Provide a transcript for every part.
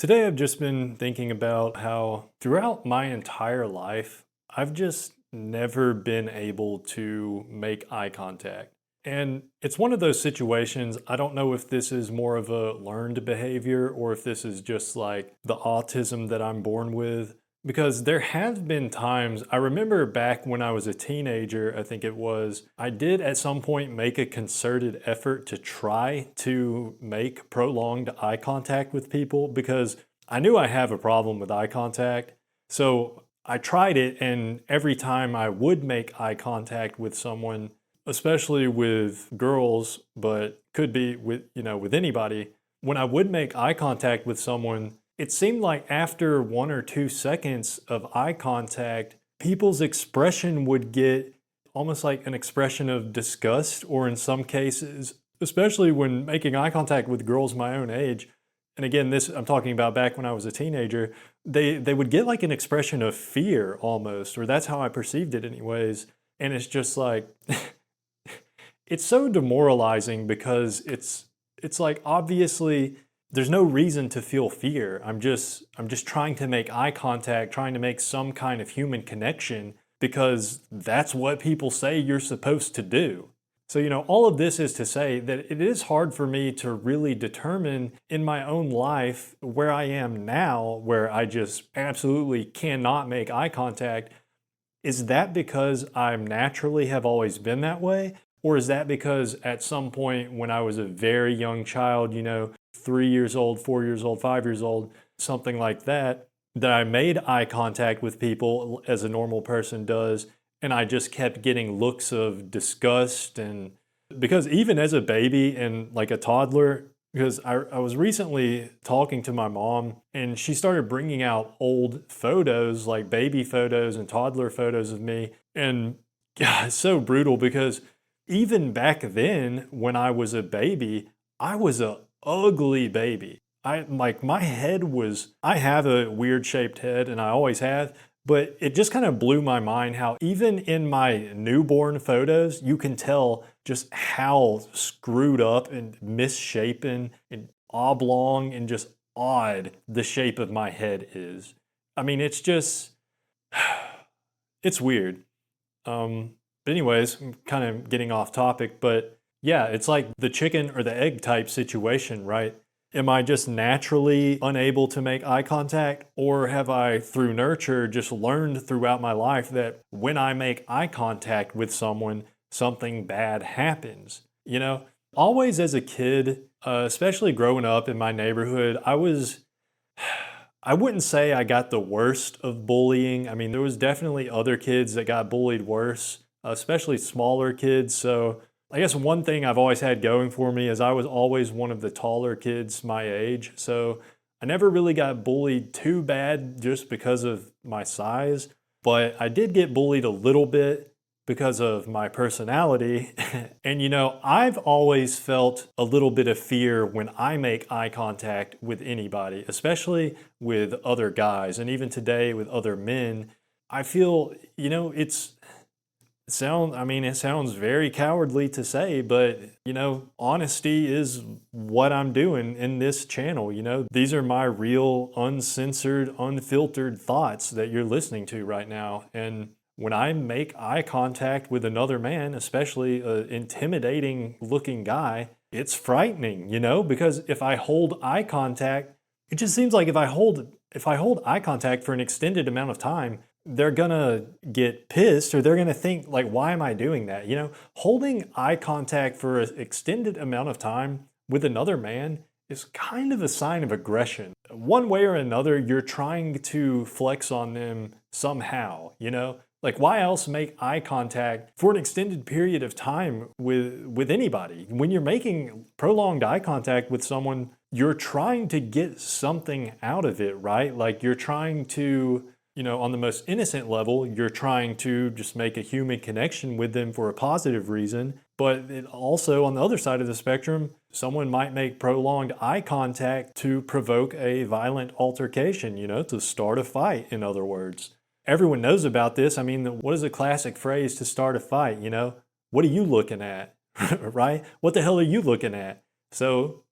Today, I've just been thinking about how throughout my entire life, I've just never been able to make eye contact. And it's one of those situations, I don't know if this is more of a learned behavior or if this is just like the autism that I'm born with. Because there have been times, I remember back when I was a teenager, I think it was, I did at some point make a concerted effort to try to make prolonged eye contact with people because I knew I have a problem with eye contact. So I tried it, and every time I would make eye contact with someone, especially with girls, but could be with, with anybody, when I would make eye contact with someone, it seemed like after 1 or 2 seconds of eye contact, people's expression would get almost like an expression of disgust, or in some cases, especially when making eye contact with girls my own age. And again, this I'm talking about back when I was a teenager, they would get like an expression of fear almost, or that's how I perceived it anyways. And it's just like it's so demoralizing because it's like obviously there's no reason to feel fear. I'm just trying to make eye contact, trying to make some kind of human connection because that's what people say you're supposed to do. So, all of this is to say that it is hard for me to really determine in my own life where I am now, where I just absolutely cannot make eye contact. Is that because I naturally have always been that way? Or is that because at some point when I was a very young child, 3 years old, 4 years old, 5 years old, something like that, that I made eye contact with people as a normal person does, and I just kept getting looks of disgust? And because even as a baby and like a toddler, because I was recently talking to my mom and she started bringing out old photos, like baby photos and toddler photos of me. And yeah, it's so brutal because even back then when I was a baby, I was a ugly baby. I like my head was I have a weird shaped head and I always have, but it just kind of blew my mind how even in my newborn photos, you can tell just how screwed up and misshapen and oblong and just odd the shape of my head is. I mean, it's just, it's weird. But anyways, I'm kind of getting off topic, but yeah, it's like the chicken or the egg type situation, right? Am I just naturally unable to make eye contact? Or have I, through nurture, just learned throughout my life that when I make eye contact with someone, something bad happens? Always as a kid, especially growing up in my neighborhood, I wouldn't say I got the worst of bullying. I mean, there was definitely other kids that got bullied worse, especially smaller kids. So I guess one thing I've always had going for me is I was always one of the taller kids my age. So I never really got bullied too bad just because of my size, but I did get bullied a little bit because of my personality. And I've always felt a little bit of fear when I make eye contact with anybody, especially with other guys, and even today with other men. I feel, it sounds very cowardly to say, but honesty is what I'm doing in this channel. These are my real, uncensored, unfiltered thoughts that you're listening to right now. And when I make eye contact with another man, especially an intimidating looking guy, it's frightening, because if I hold eye contact, it just seems like if I hold eye contact for an extended amount of time, they're gonna get pissed or they're gonna think like, why am I doing that? Holding eye contact for an extended amount of time with another man is kind of a sign of aggression. One way or another, you're trying to flex on them somehow. Like, why else make eye contact for an extended period of time with anybody? When you're making prolonged eye contact with someone, you're trying to get something out of it, right? Like you're trying to, on the most innocent level, you're trying to just make a human connection with them for a positive reason. But it also, on the other side of the spectrum, someone might make prolonged eye contact to provoke a violent altercation, to start a fight, in other words. Everyone knows about this. I mean, what is a classic phrase to start a fight? What are you looking at? Right? What the hell are you looking at? So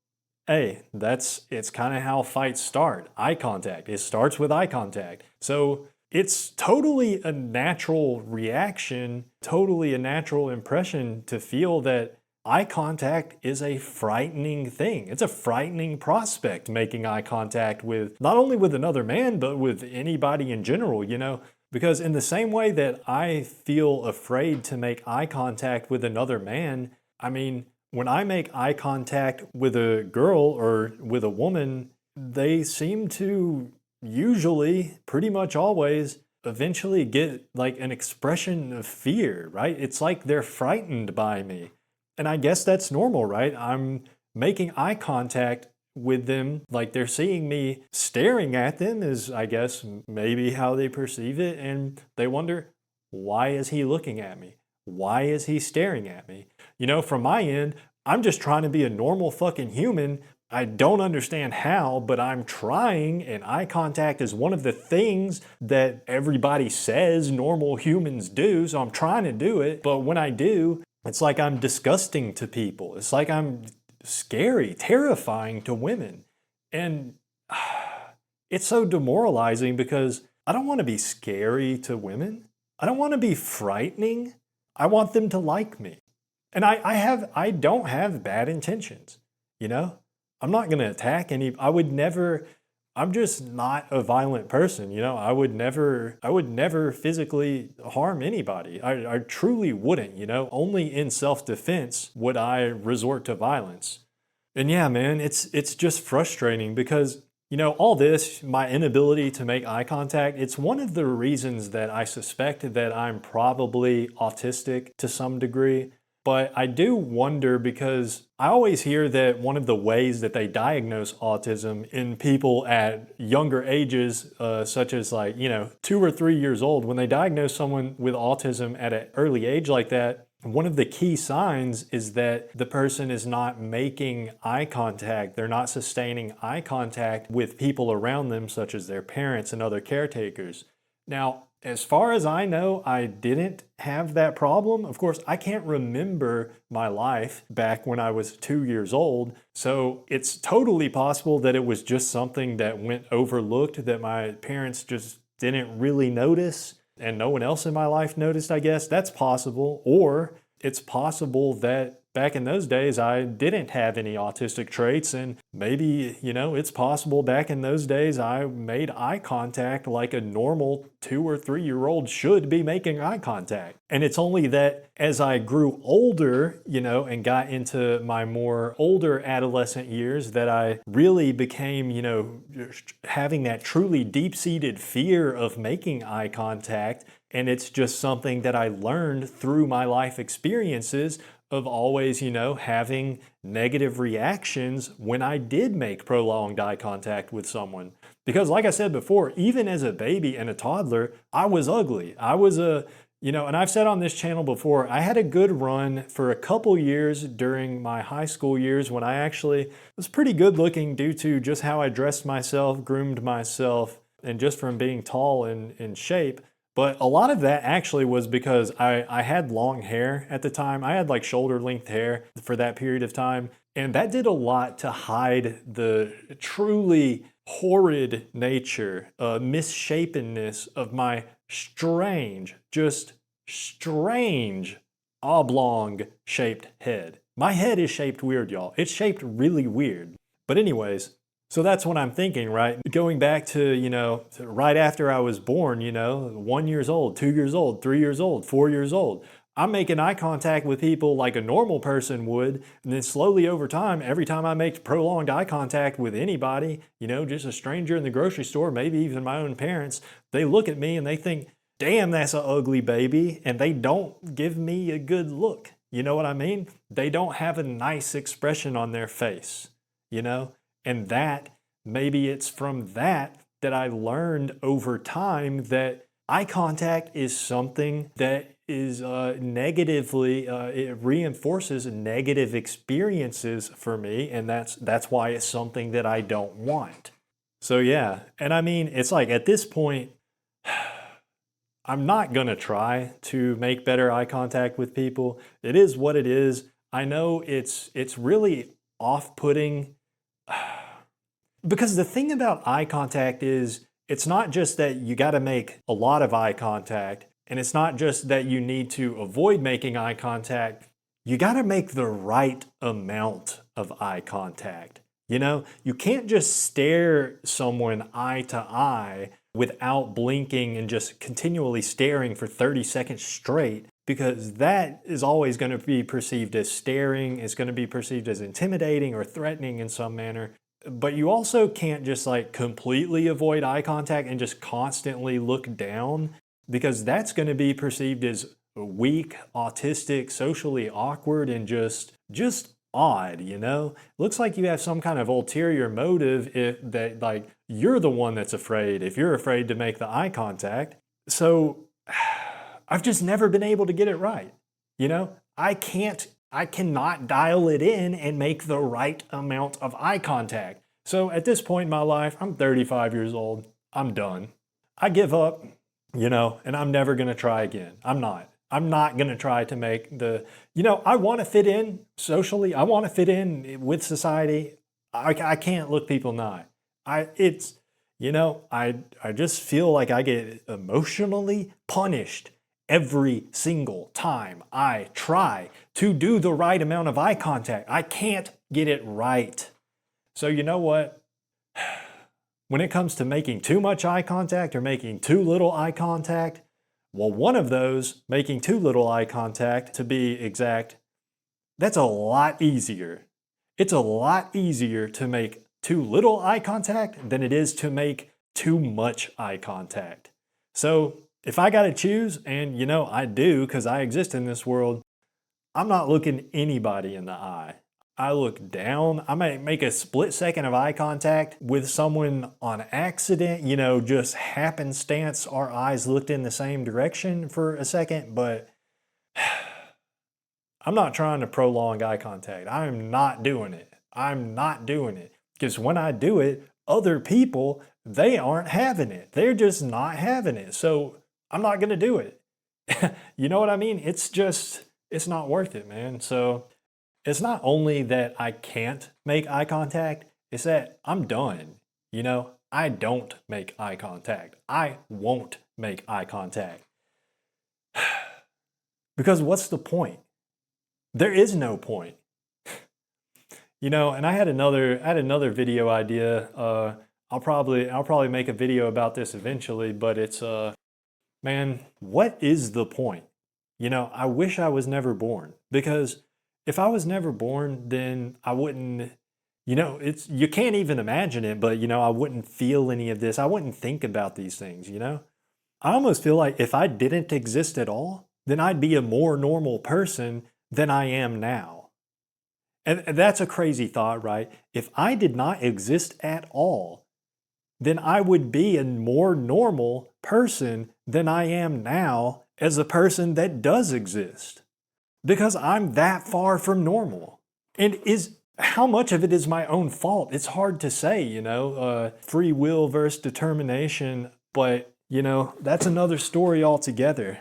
hey, it's kind of how fights start. Eye contact. It starts with eye contact. So it's totally a natural reaction, totally a natural impression to feel that eye contact is a frightening thing. It's a frightening prospect, making eye contact with not only with another man, but with anybody in general, you know? Because in the same way that I feel afraid to make eye contact with another man, I mean, when I make eye contact with a girl or with a woman, they seem to usually, pretty much always, eventually get like an expression of fear, right? It's like they're frightened by me. And I guess that's normal, right? I'm making eye contact with them, like they're seeing me staring at them, is I guess maybe how they perceive it. And they wonder, why is he looking at me? Why is he staring at me? You know, from my end, I'm just trying to be a normal fucking human. I don't understand how, but I'm trying, and eye contact is one of the things that everybody says normal humans do, so I'm trying to do it. But when I do, it's like I'm disgusting to people. It's like I'm scary, terrifying to women. And it's so demoralizing because I don't want to be scary to women. I don't want to be frightening. I want them to like me. And I don't have bad intentions, you know? I'm not going to attack I would never, I'm just not a violent person, you know? I would never physically harm anybody. I truly wouldn't, you know? Only in self-defense would I resort to violence. And yeah, man, it's just frustrating because, you know, all this, my inability to make eye contact, it's one of the reasons that I suspect that I'm probably autistic to some degree. But I do wonder because I always hear that one of the ways that they diagnose autism in people at younger ages, such as like, you know, 2 or 3 years old, when they diagnose someone with autism at an early age like that, one of the key signs is that the person is not making eye contact. They're not sustaining eye contact with people around them, such as their parents and other caretakers. Now, as far as I know, I didn't have that problem. Of course, I can't remember my life back when I was 2 years old. So it's totally possible that it was just something that went overlooked, that my parents just didn't really notice and no one else in my life noticed, I guess. That's possible. Or it's possible that back in those days, I didn't have any autistic traits, and maybe, you know, it's possible back in those days I made eye contact like a normal 2 or 3 year old should be making eye contact. And it's only that as I grew older, you know, and got into my more older adolescent years that I really became, you know, having that truly deep-seated fear of making eye contact. And it's just something that I learned through my life experiences of always, you know, having negative reactions when I did make prolonged eye contact with someone. Because like I said before, even as a baby and a toddler, I was ugly. I was you know, and I've said on this channel before, I had a good run for a couple years during my high school years when I actually was pretty good looking due to just how I dressed myself, groomed myself, and just from being tall and in shape. But a lot of that actually was because I had long hair at the time. I had like shoulder length hair for that period of time. And that did a lot to hide the truly horrid nature, misshapenness of my strange, just strange, oblong shaped head. My head is shaped weird, y'all. It's shaped really weird. But anyways, so that's what I'm thinking, right? Going back to, you know, right after I was born, you know, 1 years old, 2 years old, 3 years old, 4 years old. I'm making eye contact with people like a normal person would. And then slowly over time, every time I make prolonged eye contact with anybody, you know, just a stranger in the grocery store, maybe even my own parents, they look at me and they think, damn, that's an ugly baby. And they don't give me a good look. You know what I mean? They don't have a nice expression on their face, you know? And that, maybe it's from that I learned over time that eye contact is something that is negatively, it reinforces negative experiences for me, and that's why it's something that I don't want. So yeah, and I mean, it's like at this point, I'm not gonna try to make better eye contact with people. It is what it is. I know it's really off-putting Because the thing about eye contact is it's not just that you got to make a lot of eye contact, and it's not just that you need to avoid making eye contact. You got to make the right amount of eye contact. You know, you can't just stare someone eye to eye without blinking and just continually staring for 30 seconds straight, because that is always going to be perceived as staring, it's going to be perceived as intimidating or threatening in some manner. But you also can't just like completely avoid eye contact and just constantly look down, because that's going to be perceived as weak, autistic, socially awkward, and just odd, you know? Looks like you have some kind of ulterior motive if that like you're the one that's afraid, if you're afraid to make the eye contact. So I've just never been able to get it right. You know, I cannot dial it in and make the right amount of eye contact. So at this point in my life, I'm 35 years old. I'm done. I give up, you know, and I'm never going to try again. I'm not. I'm not going to try to make the, you know, I want to fit in socially. I want to fit in with society. I can't look people in the eye. It's, you know, I just feel like I get emotionally punished every single time I try to do the right amount of eye contact. I can't get it right. So you know what? When it comes to making too much eye contact or making too little eye contact, well, one of those, making too little eye contact to be exact, that's a lot easier. It's a lot easier to make too little eye contact than it is to make too much eye contact. So if I got to choose, and you know I do because I exist in this world, I'm not looking anybody in the eye. I look down. I might make a split second of eye contact with someone on accident, you know, just happenstance our eyes looked in the same direction for a second, but I'm not trying to prolong eye contact. I'm not doing it. I'm not doing it. Because when I do it, other people, they aren't having it. They're just not having it. So I'm not going to do it. You know what I mean? It's not worth it, man. So it's not only that I can't make eye contact, it's that I'm done. You know, I don't make eye contact. I won't make eye contact. Because what's the point? There is no point. You know, and I had another video idea. I'll probably make a video about this eventually, but it's man, what is the point? You know, I wish I was never born, because if I was never born, then I wouldn't, you know, you can't even imagine it, but you know, I wouldn't feel any of this. I wouldn't think about these things, you know? I almost feel like if I didn't exist at all, then I'd be a more normal person than I am now. And that's a crazy thought, right? If I did not exist at all, then I would be a more normal person than I am now as a person that does exist. Because I'm that far from normal. And how much of it is my own fault? It's hard to say, you know, free will versus determination, but you know, that's another story altogether.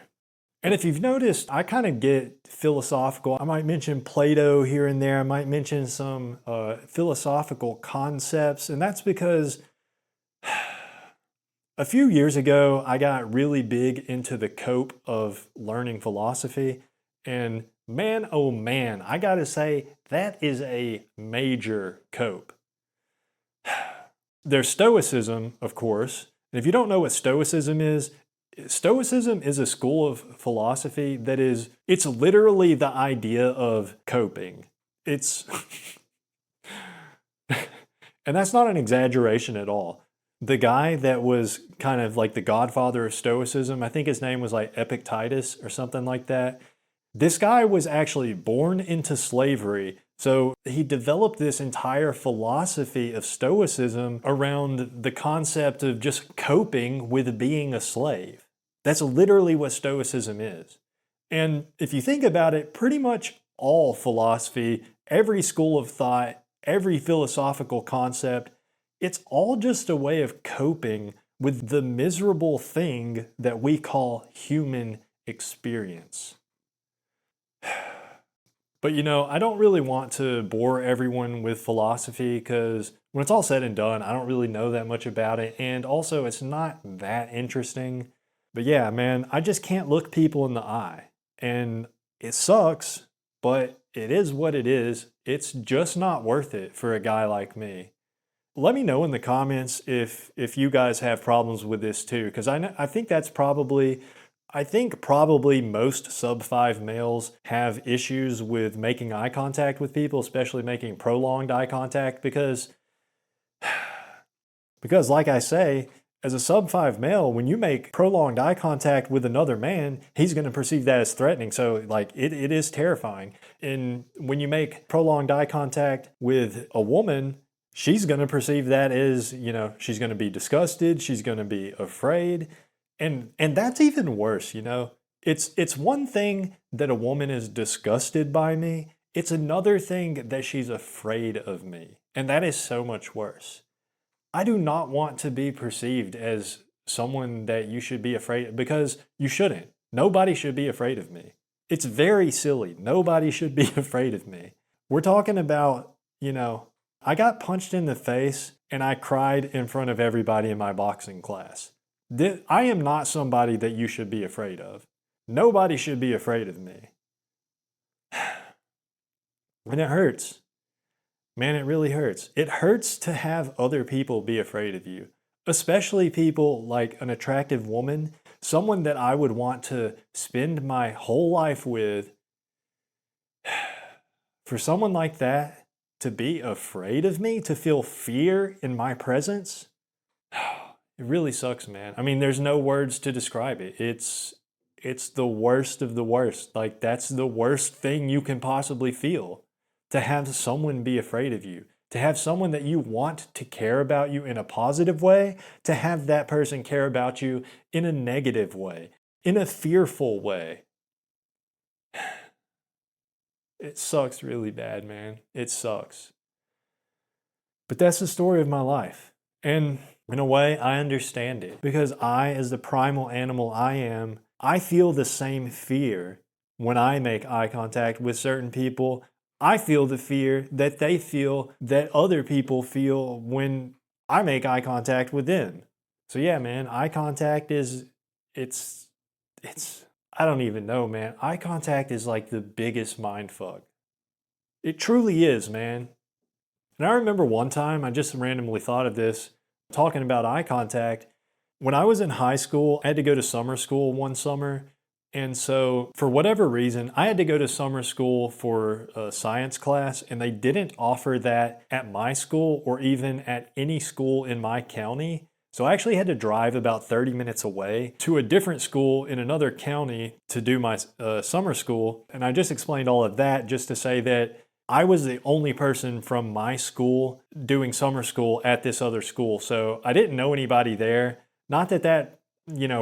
And if you've noticed, I kind of get philosophical. I might mention Plato here and there. I might mention some philosophical concepts. And that's because a few years ago, I got really big into the cope of learning philosophy. And man, oh man, I gotta say, that is a major cope. There's Stoicism, of course. And if you don't know what Stoicism is a school of philosophy that it's literally the idea of coping. It's, and that's not an exaggeration at all. The guy that was kind of like the godfather of Stoicism, I think his name was like Epictetus or something like that. This guy was actually born into slavery. So he developed this entire philosophy of Stoicism around the concept of just coping with being a slave. That's literally what Stoicism is. And if you think about it, pretty much all philosophy, every school of thought, every philosophical concept, it's all just a way of coping with the miserable thing that we call human experience. But I don't really want to bore everyone with philosophy because when it's all said and done, I don't really know that much about it. And also, it's not that interesting. But yeah, man, I just can't look people in the eye. And it sucks, but it is what it is. It's just not worth it for a guy like me. Let me know in the comments if you guys have problems with this too, because I think that's probably I think probably most sub 5 males have issues with making eye contact with people, especially making prolonged eye contact because like I say, as a sub 5 male, when you make prolonged eye contact with another man, he's going to perceive that as threatening. So like it is terrifying. And when you make prolonged eye contact with a woman, she's going to perceive that as, she's going to be disgusted, she's going to be afraid. And that's even worse. It's one thing that a woman is disgusted by me. It's another thing that she's afraid of me. And that is so much worse. I do not want to be perceived as someone that you should be afraid of because you shouldn't. Nobody should be afraid of me. It's very silly. Nobody should be afraid of me. We're talking about, I got punched in the face and I cried in front of everybody in my boxing class. I am not somebody that you should be afraid of. Nobody should be afraid of me. And it hurts. Man, it really hurts. It hurts to have other people be afraid of you, especially people like an attractive woman, someone that I would want to spend my whole life with. For someone like that to be afraid of me, to feel fear in my presence, it really sucks, man. I mean, there's no words to describe it. It's the worst of the worst. Like that's the worst thing you can possibly feel. To have someone be afraid of you, to have someone that you want to care about you in a positive way, to have that person care about you in a negative way, in a fearful way. It sucks really bad, man. It sucks. But that's the story of my life. And in a way, I understand it because I, as the primal animal I am, I feel the same fear when I make eye contact with certain people. I feel the fear that they feel that other people feel when I make eye contact with them. So yeah, man, eye contact it's, I don't even know, man. Eye contact is like the biggest mind fuck. It truly is, man. And I remember one time, I just randomly thought of this, talking about eye contact. When I was in high school, I had to go to summer school one summer. And so, for whatever reason, I had to go to summer school for a science class, and they didn't offer that at my school or even at any school in my county. So, I actually had to drive about 30 minutes away to a different school in another county to do my summer school. And I just explained all of that just to say that I was the only person from my school doing summer school at this other school. So, I didn't know anybody there. Not that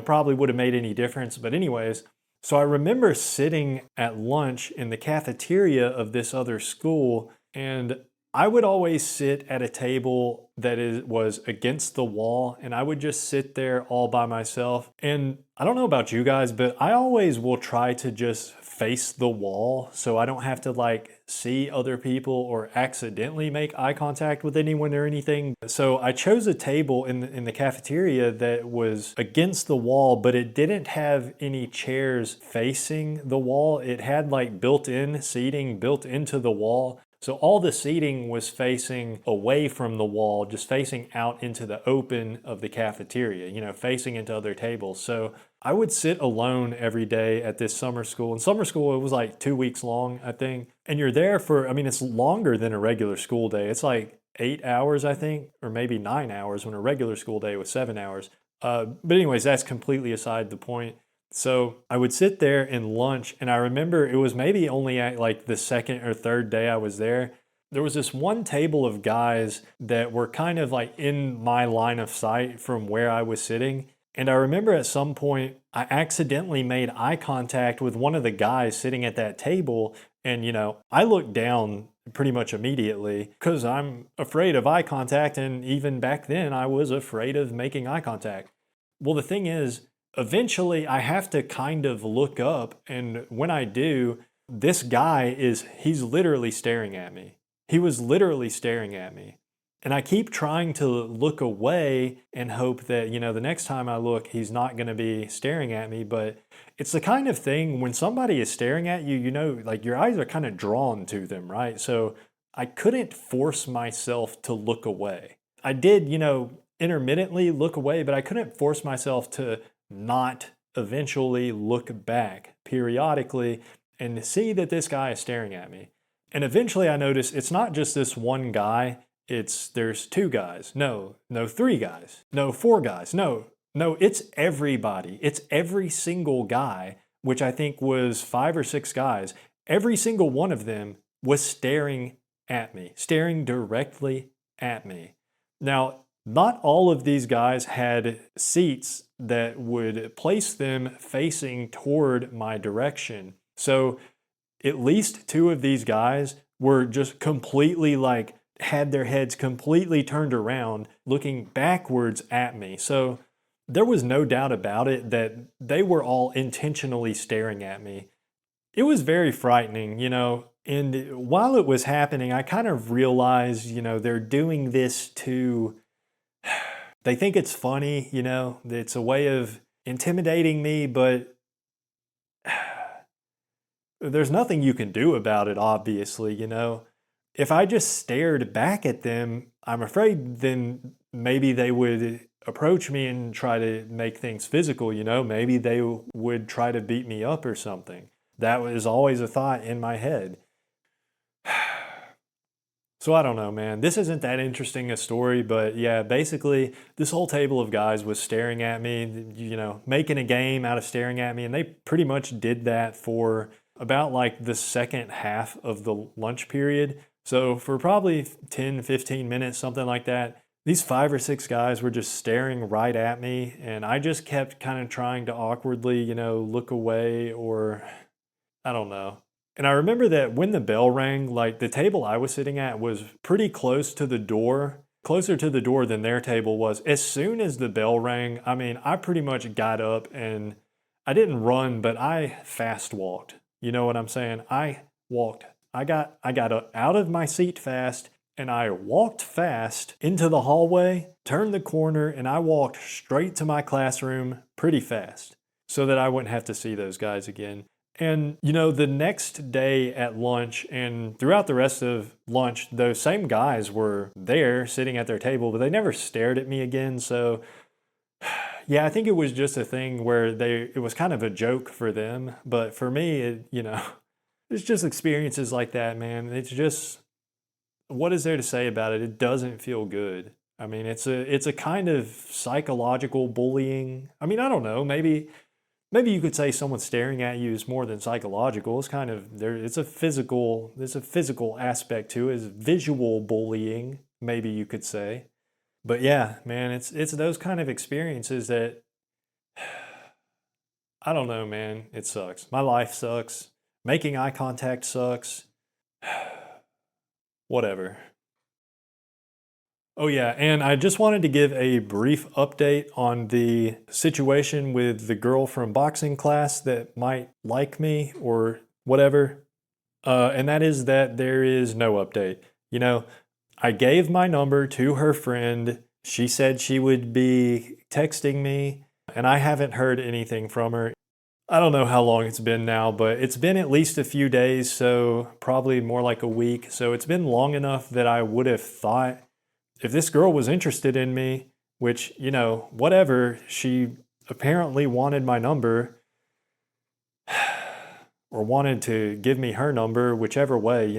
probably would have made any difference, but anyways. So I remember sitting at lunch in the cafeteria of this other school, and I would always sit at a table that was against the wall, and I would just sit there all by myself. And I don't know about you guys, but I always will try to just face the wall so I don't have to see other people or accidentally make eye contact with anyone or anything. So I chose a table in the cafeteria that was against the wall, but it didn't have any chairs facing the wall. It had built-in seating built into the wall. So all the seating was facing away from the wall, just facing out into the open of the cafeteria, facing into other tables. So I would sit alone every day at this summer school. In summer school, it was 2 weeks long, I think. And you're there it's longer than a regular school day. It's 8 hours, I think, or maybe 9 hours when a regular school day was 7 hours. But anyways, that's completely aside the point. So I would sit there in lunch, and I remember it was maybe only at the second or third day I was there. There was this one table of guys that were kind of in my line of sight from where I was sitting. And I remember at some point, I accidentally made eye contact with one of the guys sitting at that table. And, I looked down pretty much immediately because I'm afraid of eye contact. And even back then, I was afraid of making eye contact. Well, the thing is, eventually I have to kind of look up. And when I do, this guy he's literally staring at me. He was literally staring at me. And I keep trying to look away and hope that, the next time I look, he's not going to be staring at me. But it's the kind of thing when somebody is staring at you, like your eyes are kind of drawn to them, right? So I couldn't force myself to look away. I did, intermittently look away, but I couldn't force myself to not eventually look back periodically and see that this guy is staring at me. And eventually I noticed it's not just this one guy, there's two guys. No, three guys. No, four guys. No, it's everybody. It's every single guy, which I think was 5 or 6 guys. Every single one of them was staring at me, staring directly at me. Now, not all of these guys had seats that would place them facing toward my direction. So at least 2 of these guys were just completely had their heads completely turned around, looking backwards at me. So there was no doubt about it that they were all intentionally staring at me. It was very frightening, and while it was happening, I kind of realized, they're doing this they think it's funny, it's a way of intimidating me, but there's nothing you can do about it, obviously, If I just stared back at them, I'm afraid then maybe they would approach me and try to make things physical, Maybe they would try to beat me up or something. That was always a thought in my head. So I don't know, man. This isn't that interesting a story, but yeah, basically this whole table of guys was staring at me, making a game out of staring at me. And they pretty much did that for about the second half of the lunch period. So for probably 10, 15 minutes, something like that, these 5 or 6 guys were just staring right at me. And I just kept kind of trying to awkwardly, look away, or I don't know. And I remember that when the bell rang, the table I was sitting at was pretty close to the door, closer to the door than their table was. As soon as the bell rang, I pretty much got up and I didn't run, but I fast walked. You know what I'm saying? I walked. I got out of my seat fast, and I walked fast into the hallway, turned the corner, and I walked straight to my classroom pretty fast so that I wouldn't have to see those guys again. And, the next day at lunch and throughout the rest of lunch, those same guys were there sitting at their table, but they never stared at me again. So, yeah, I think it was just a thing where it was kind of a joke for them. But for me, it's just experiences like that, man. It's just, what is there to say about it? It doesn't feel good. It's a kind of psychological bullying. I don't know, maybe you could say someone staring at you is more than psychological. It's kind of there's a physical aspect to it. It's visual bullying, maybe you could say. But yeah, man, it's those kind of experiences that I don't know, man. It sucks. My life sucks. Making eye contact sucks. Whatever. Oh, yeah, and I just wanted to give a brief update on the situation with the girl from boxing class that might like me or whatever. And that is that there is no update. I gave my number to her friend. She said she would be texting me, and I haven't heard anything from her. I don't know how long it's been now, but it's been at least a few days, so probably more like a week. So it's been long enough that I would have thought, if this girl was interested in me, which, whatever, she apparently wanted my number or wanted to give me her number, whichever way,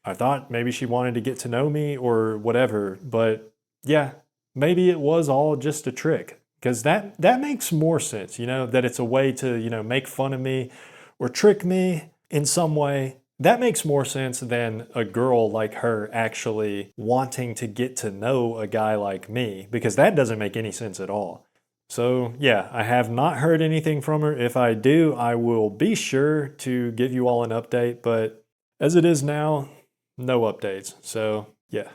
I thought maybe she wanted to get to know me or whatever. But yeah, maybe it was all just a trick, because that makes more sense, that it's a way to, make fun of me or trick me in some way. That makes more sense than a girl like her actually wanting to get to know a guy like me, because that doesn't make any sense at all. So yeah, I have not heard anything from her. If I do, I will be sure to give you all an update, but as it is now, no updates. So yeah.